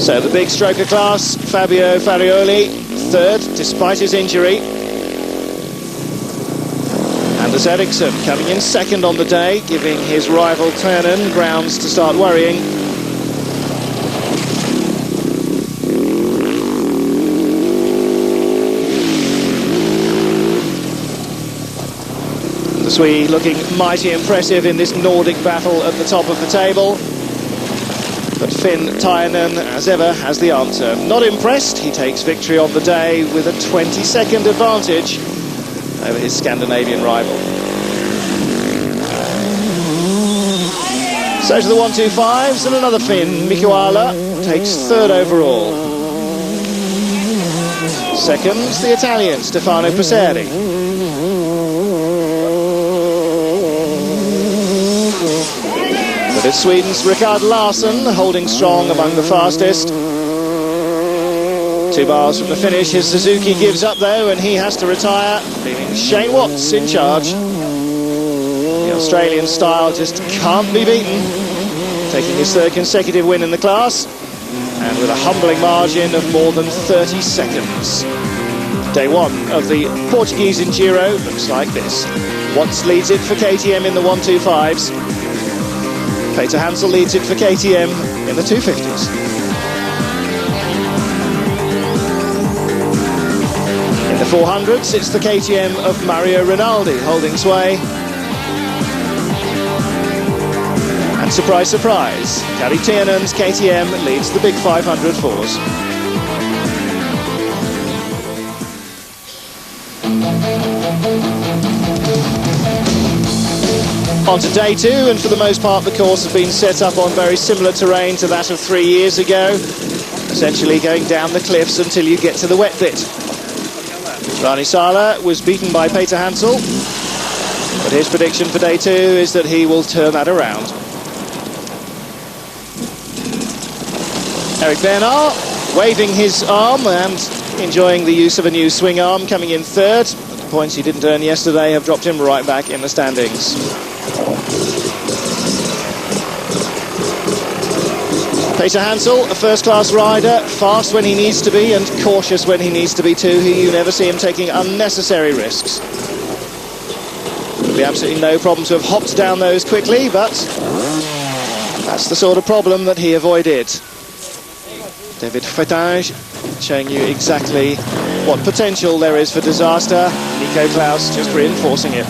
So the big stroker class, Fabio Farioli, third, despite his injury. Anders Eriksson coming in second on the day, giving his rival Törnen grounds to start worrying. The Swede looking mighty impressive in this Nordic battle at the top of the table. But Finn Tyanen, as ever, has the answer. Not impressed, he takes victory on the day with a 20-second advantage over his Scandinavian rival. So to the 1-2-5s, and another Finn, Mikuala, takes third overall. Second, the Italian, Stefano Passeri. But it's Sweden's Rickard Larsson holding strong among the fastest. 2 bars from the finish, his Suzuki gives up though, and he has to retire, leaving Shane Watts in charge. The Australian style just can't be beaten, taking his third consecutive win in the class, and with a humbling margin of more than 30 seconds. Day one of the Portuguese Enduro looks like this. Watts leads it for KTM in the 1-2-5s. Peter Hansel leads it for KTM in the 250s. In the 400s, it's the KTM of Mario Rinaldi holding sway. And surprise, surprise, Kari Tienen's KTM leads the big 500 fours. On to day two, and for the most part the course has been set up on very similar terrain to that of 3 years ago, essentially going down the cliffs until you get to the wet bit. Rani Sala was beaten by Peter Hansel, but his prediction for day two is that he will turn that around. Eric Bernard waving his arm and enjoying the use of a new swing arm, coming in third. The points he didn't earn yesterday have dropped him right back in the standings. Peter Hansel, a first-class rider, fast when he needs to be and cautious when he needs to be too. You never see him taking unnecessary risks. There'll be absolutely no problem to have hopped down those quickly, but that's the sort of problem that he avoided. David Fetage showing you exactly what potential there is for disaster. Nico Klaus just reinforcing it.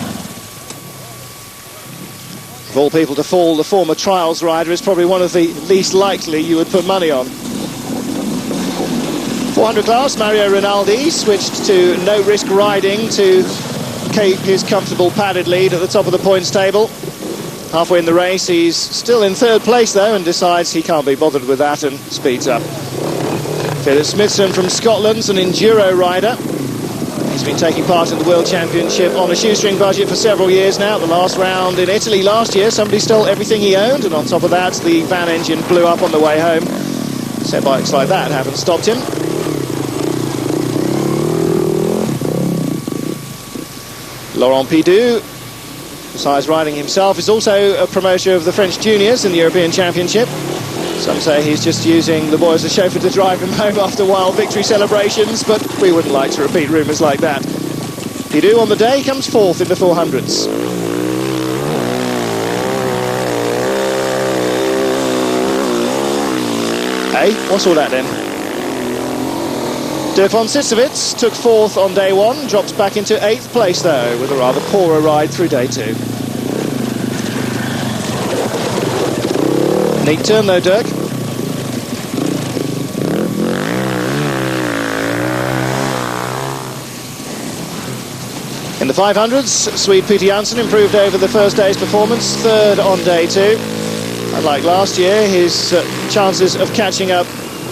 Of all people to fall, the former trials rider is probably one of the least likely you would put money on. 400 class, Mario Rinaldi switched to no-risk riding to keep his comfortable padded lead at the top of the points table. Halfway in the race, he's still in third place though, and decides he can't be bothered with that and speeds up. Philip Smithson from Scotland's an enduro rider. He's been taking part in the World Championship on a shoestring budget for several years now. The last round in Italy last year, somebody stole everything he owned, and on top of that, the van engine blew up on the way home. Set bikes like that haven't stopped him. Laurent Pidoux, besides riding himself, is also a promoter of the French juniors in the European Championship. Some say he's just using the boy as a chauffeur to drive him home after wild victory celebrations, but we wouldn't like to repeat rumours like that. Pidoux on the day comes fourth in the 400s. Hey, what's all that then? Dirk von Sissowitz took fourth on day one, drops back into 8th place though, with a rather poorer ride through day two. Neat turn though, Dirk. In the 500s, Swede Peter Jansson improved over the first day's performance, third on day two. Unlike last year, his chances of catching up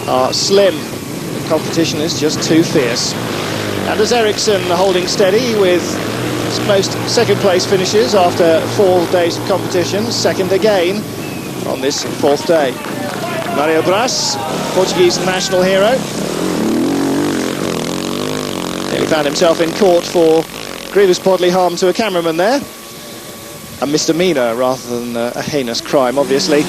are slim. The competition is just too fierce. Anders Eriksson holding steady with most second-place finishes after 4 days of competition, second again on this 4th day. Mario Braz, Portuguese national hero. He found himself in court for grievous bodily harm to a cameraman there. A misdemeanour rather than a heinous crime, obviously.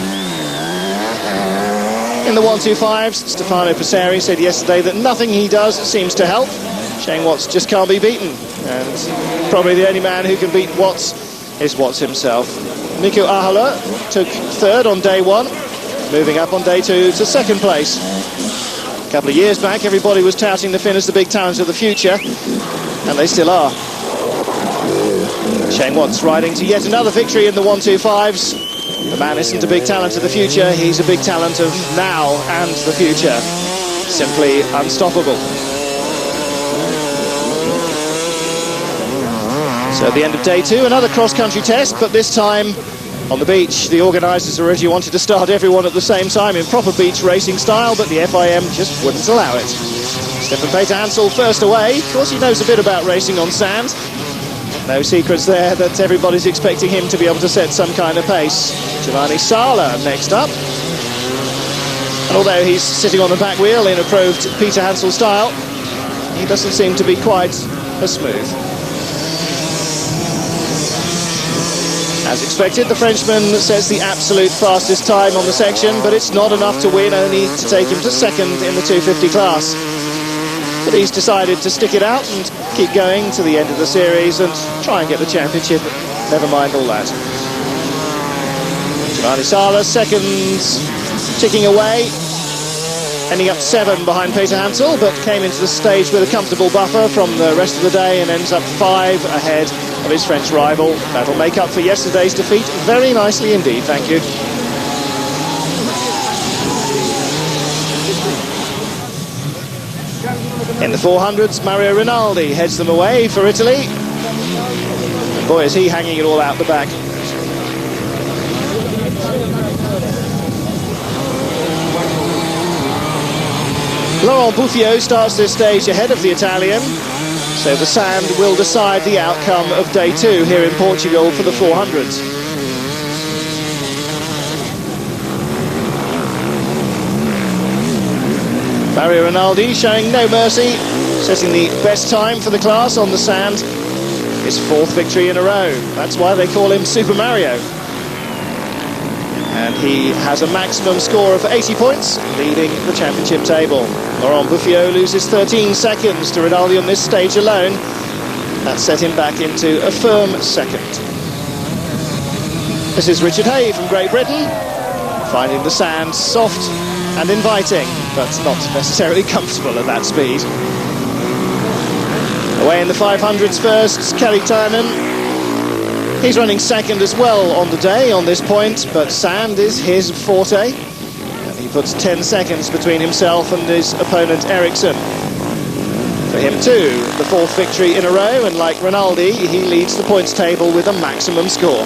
In the 125s, Stefano Passeri said yesterday that nothing he does seems to help. Shane Watts just can't be beaten, and probably the only man who can beat Watts is Watts himself. Mikko Ahola took third on day one, moving up on day two to second place. A couple of years back, everybody was touting the Finn as the big talent of the future, and they still are. Shane Watts riding to yet another victory in the 125s. The man isn't a big talent of the future, he's a big talent of now and the future. Simply unstoppable. So at the end of day two, another cross-country test, but this time on the beach. The organisers originally wanted to start everyone at the same time in proper beach racing style, but the FIM just wouldn't allow it. Stefan Peter Hansel first away. Of course, he knows a bit about racing on sand. No secrets there that everybody's expecting him to be able to set some kind of pace. Giovanni Sala next up. And although he's sitting on the back wheel in approved Peter Hansel style, he doesn't seem to be quite as smooth. As expected, the Frenchman sets the absolute fastest time on the section, but it's not enough to win, only to take him to second in the 250 class. But he's decided to stick it out and keep going to the end of the series and try and get the championship. Never mind all that. Giovanni Sala, second, ticking away, ending up 7 behind Peter Hansel, but came into the stage with a comfortable buffer from the rest of the day and ends up 5 ahead of his French rival. That'll make up for yesterday's defeat very nicely indeed, thank you. In the 400s, Mario Rinaldi heads them away for Italy. And boy, is he hanging it all out the back. Laurent Bouffio starts this stage ahead of the Italian, so the sand will decide the outcome of day 2 here in Portugal for the 400s. Mario Rinaldi showing no mercy, setting the best time for the class on the sand. His 4th victory in a row. That's why they call him Super Mario. And he has a maximum score of 80 points, leading the championship table. Laurent Bouffio loses 13 seconds to Rinaldi on this stage alone. That set him back into a firm second. This is Richard Hay from Great Britain, finding the sand soft and inviting, but not necessarily comfortable at that speed. Away in the 500s first, Kelly Tynan. He's running second as well on the day on this point, but sand is his forte. And he puts 10 seconds between himself and his opponent Ericsson. For him too, the 4th victory in a row, and like Rinaldi, he leads the points table with a maximum score.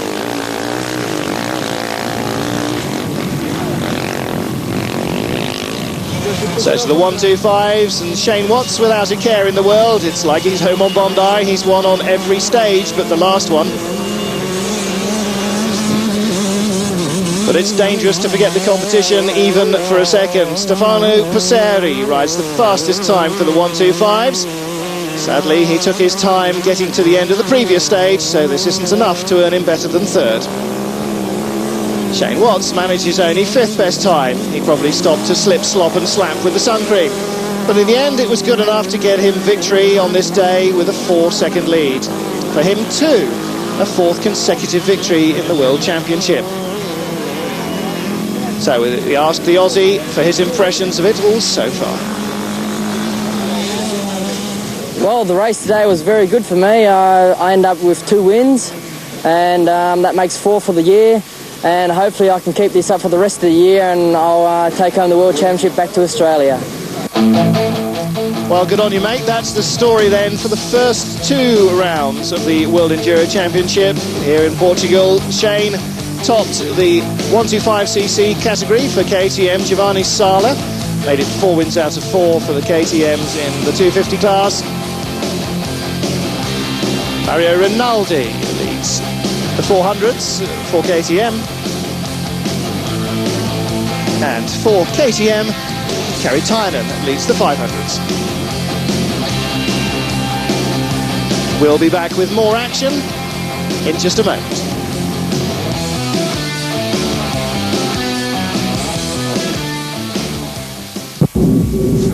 So to the 125s, and Shane Watts without a care in the world. It's like he's home on Bondi. He's won on every stage but the last one. But it's dangerous to forget the competition even for a second. Stefano Passeri rides the fastest time for the 125s. Sadly, he took his time getting to the end of the previous stage, so this isn't enough to earn him better than 3rd. Shane Watts managed his only 5th best time. He probably stopped to slip, slop and slap with the sun cream. But in the end, it was good enough to get him victory on this day with a 4-second lead. For him too, a 4th consecutive victory in the World Championship. So we asked the Aussie for his impressions of it all so far. Well, the race today was very good for me. I end up with 2 wins, and that makes 4 for the year. And hopefully I can keep this up for the rest of the year, and I'll take home the World Championship back to Australia. Well, good on you, mate. That's the story then for the first 2 rounds of the World Enduro Championship here in Portugal. Shane topped the 125cc category for KTM. Giovanni Sala made it 4 wins out of 4 for the KTMs in the 250 class. Mario Rinaldi leads the 400s for KTM. And for KTM, Kari Tynan leads the 500s. We'll be back with more action in just a moment.